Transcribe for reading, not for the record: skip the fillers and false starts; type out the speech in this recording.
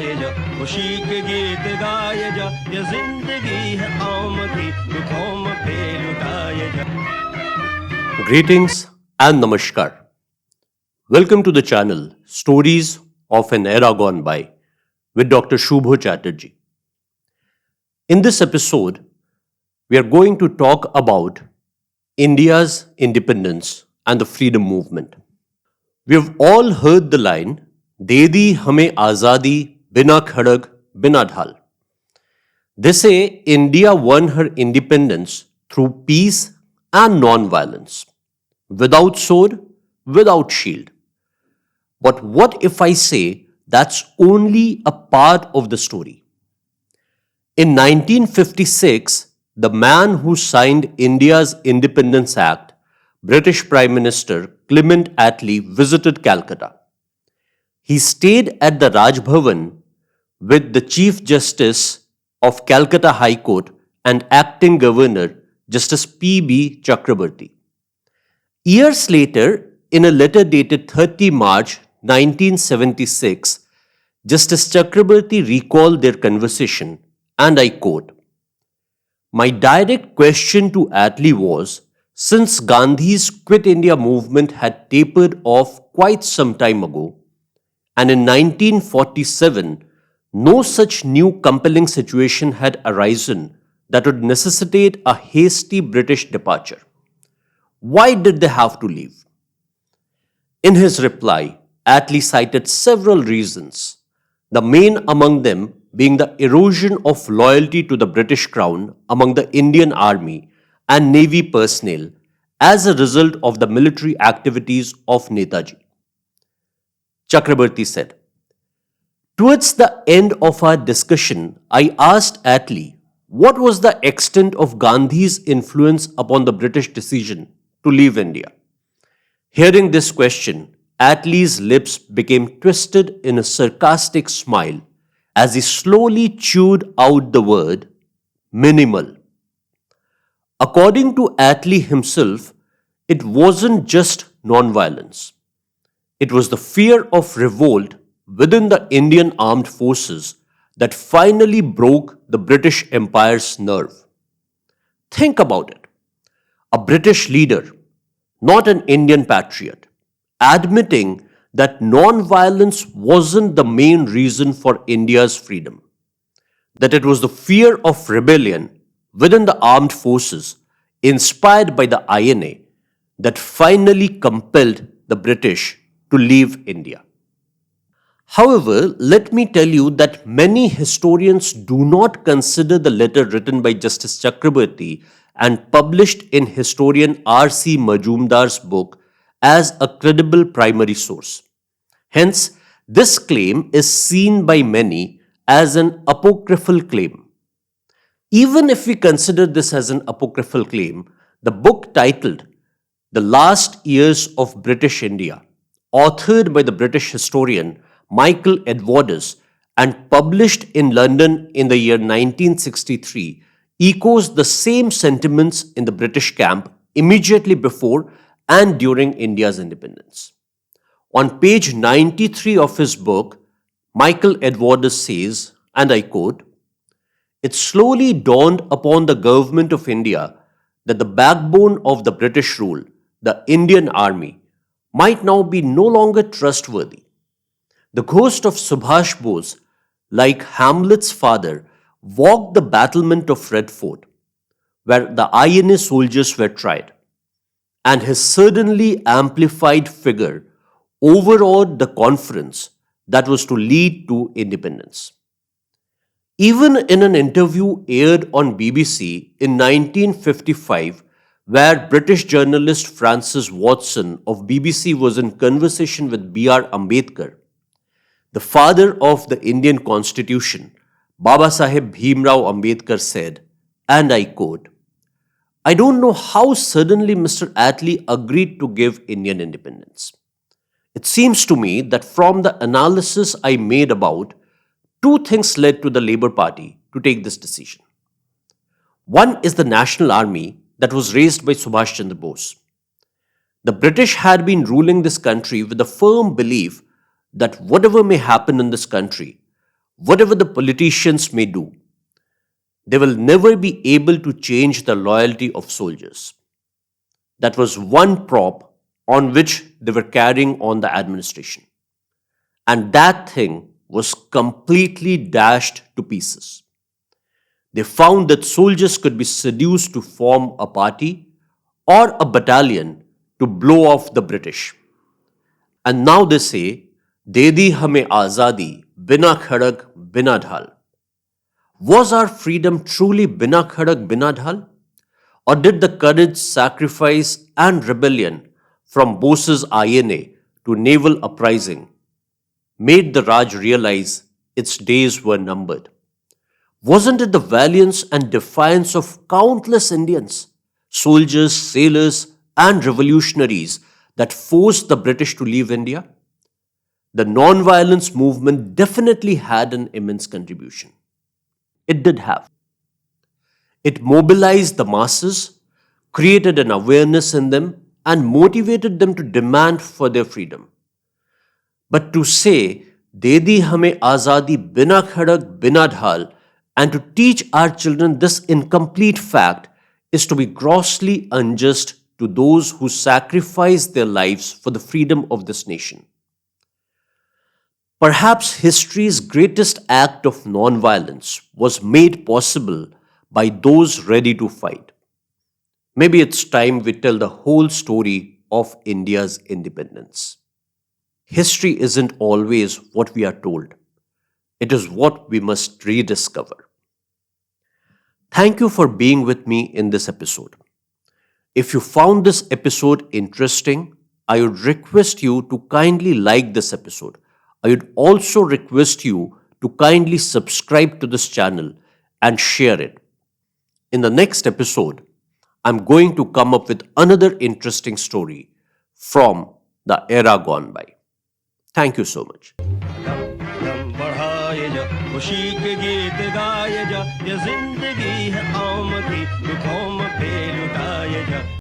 गाए जा, खुशी के गीत गाए जा, ये जिंदगी है आम की, दुखों पे लुटाए जा. Greetings and Namaskar. Welcome to the channel Stories of an Era Gone By with Dr. Subhas Chatterjee. In this episode, we are going to talk about India's independence and the freedom movement. We have all heard the line, "De di hame aazadi, Bina Kharag, Bina Dhaal." They say India won her independence through peace and non-violence, without sword, without shield. But what if I say that's only a part of the story? In 1956, the man who signed India's Independence Act, British Prime Minister Clement Attlee, visited Calcutta. He stayed at the Raj Bhavan with the Chief Justice of Calcutta High Court and acting Governor Justice P.B. Chakrabarti. Years later, in a letter dated 30 March 1976, Justice Chakrabarti recalled their conversation, and I quote, "My direct question to Attlee was, since Gandhi's Quit India movement had tapered off quite some time ago, and in 1947, no such new compelling situation had arisen that would necessitate a hasty British departure. Why did they have to leave?" In his reply, Attlee cited several reasons, the main among them being the erosion of loyalty to the British Crown among the Indian Army and Navy personnel as a result of the military activities of Netaji. Chakrabarti said, "Towards the end of our discussion, I asked Attlee what was the extent of Gandhi's influence upon the British decision to leave India. Hearing this question, Attlee's lips became twisted in a sarcastic smile as he slowly chewed out the word minimal. According to Attlee himself, it wasn't just non-violence. It was the fear of revolt within the Indian armed forces that finally broke the British Empire's nerve. Think about it. A British leader, not an Indian patriot, admitting that non-violence wasn't the main reason for India's freedom, that it was the fear of rebellion within the armed forces, inspired by the INA, that finally compelled the British to leave India. However, let me tell you that many historians do not consider the letter written by Justice Chakrabarti and published in historian R.C. Majumdar's book as a credible primary source. Hence, this claim is seen by many as an apocryphal claim. Even if we consider this as an apocryphal claim, the book titled The Last Years of British India, authored by the British historian Michael Edwardes and published in London in the year 1963, echoes the same sentiments in the British camp immediately before and during India's independence. On page 93 of his book, Michael Edwardes says, and I quote, "It slowly dawned upon the government of India that the backbone of the British rule, the Indian Army, might now be no longer trustworthy. The ghost of Subhas Bose, like Hamlet's father, walked the battlement of Red Fort, where the INA soldiers were tried, and his suddenly amplified figure overawed the conference that was to lead to independence." Even in an interview aired on BBC in 1955, where British journalist Francis Watson of BBC was in conversation with B.R. Ambedkar, the father of the Indian Constitution, Baba Saheb Bhimrao Ambedkar said, and I quote, "I don't know how suddenly Mr. Attlee agreed to give Indian independence. It seems to me that from the analysis I made about, two things led to the Labour Party to take this decision. One is the National Army that was raised by Subhas Chandra Bose. The British had been ruling this country with the firm belief that whatever may happen in this country, whatever the politicians may do, they will never be able to change the loyalty of soldiers. That was one prop on which they were carrying on the administration. And that thing was completely dashed to pieces. They found that soldiers could be seduced to form a party or a battalion to blow off the British. And now they say, "De di hame aazadi, Bina Kharag, Bina Dhaal." Was our freedom truly Bina Kharag, Bina Dhaal? Or did the courage, sacrifice, and rebellion from Bose's INA to naval uprising made the Raj realize its days were numbered? Wasn't it the valiance and defiance of countless Indians, soldiers, sailors, and revolutionaries that forced the British to leave India? The non-violence movement definitely had an immense contribution. It did have. It mobilized the masses, created an awareness in them, and motivated them to demand for their freedom. But to say, "De di hame aazadi, Bina Kharag, Bina Dhaal," and to teach our children this incomplete fact is to be grossly unjust to those who sacrificed their lives for the freedom of this nation. Perhaps history's greatest act of non-violence was made possible by those ready to fight. Maybe it's time we tell the whole story of India's independence. History isn't always what we are told. It is what we must rediscover. Thank you for being with me in this episode. If you found this episode interesting, I would request you to kindly like this episode. I would also request you to kindly subscribe to this channel and share it. In the next episode, I'm going to come up with another interesting story from the era gone by. Thank you so much. बढ़ाए जा खुशी के गीत गाए जा ये जिंदगी है आम की दुखों में पे लुटाए जा